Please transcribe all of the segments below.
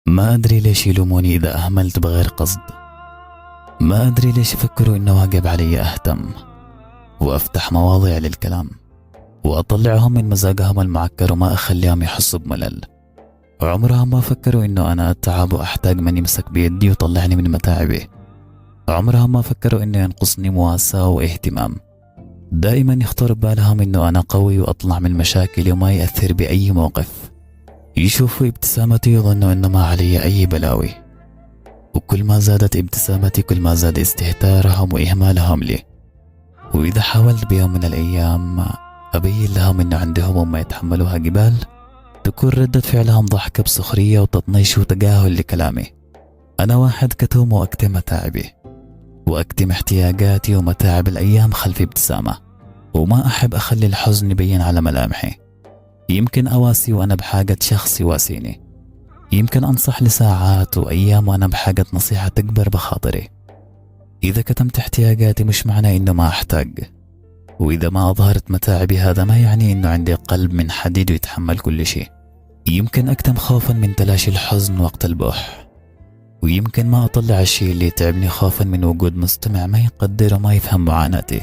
ما أدري ليش يلوموني إذا أهملت بغير قصد. ما أدري ليش يفكروا إنه واجب علي أهتم وأفتح مواضيع للكلام وأطلعهم من مزاجهم المعكر وما أخليهم يحسوا بملل. عمرهم ما فكروا إنه أنا أتعب وأحتاج من يمسك بيدي ويطلعني من متاعبي. عمرهم ما فكروا إنه ينقصني مواساة واهتمام. دائما يخطر ببالهم إنه أنا قوي وأطلع من مشاكلي وما يأثر بأي موقف. يشوفوا ابتسامتي يظنوا إنه ما علي أي بلاوي، وكل ما زادت ابتسامتي كل ما زاد استهتارهم وإهمالهم لي. وإذا حاولت بيوم من الأيام أبين لهم إنه عندي هموم ما يتحملوها جبال، تكون ردة فعلهم ضحكة بسخرية وتطنيش وتجاهل لكلامي. أنا واحد كتوم وأكتم متاعبي وأكتم احتياجاتي ومتاعب الأيام خلف ابتسامة، وما أحب أخلي الحزن يبين على ملامحي. يمكن أواسي وأنا بحاجة شخص يواسيني، يمكن أنصح لساعات وأيام وأنا بحاجة نصيحة تكبر بخاطري. إذا كتمت احتياجاتي مش معنى إنه ما أحتاج، وإذا ما أظهرت متاعبي هذا ما يعني إنه عندي قلب من حديد ويتحمل كل شيء. يمكن أكتم خوفا من تلاشي الحزن وقت البوح، ويمكن ما أطلع الشيء اللي يتعبني خوفا من وجود مستمع ما يقدر وما يفهم معاناتي.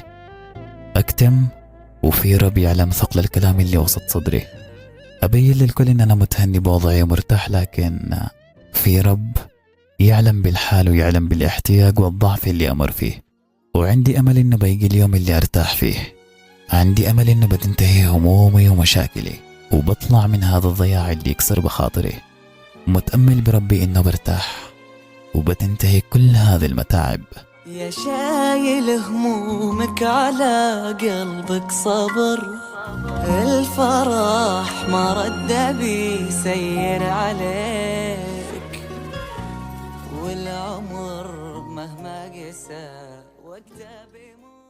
أكتم وفي رب يعلم ثقل الكلام اللي وسط صدري. أبين للكل إن أنا متهني بوضعي ومرتاح، لكن في رب يعلم بالحال ويعلم بالاحتياج والضعف اللي أمر فيه. وعندي أمل إنه بيجي اليوم اللي أرتاح فيه. عندي أمل إنه بتنتهي همومي ومشاكلي وبطلع من هذا الضياع اللي يكسر بخاطري. متأمل بربي إنه برتاح وبتنتهي كل هذه المتاعب. يا شايل همومك على قلبك صبر، الفرح ما رد بيسير عليك، والعمر مهما قسى وقته بيمر.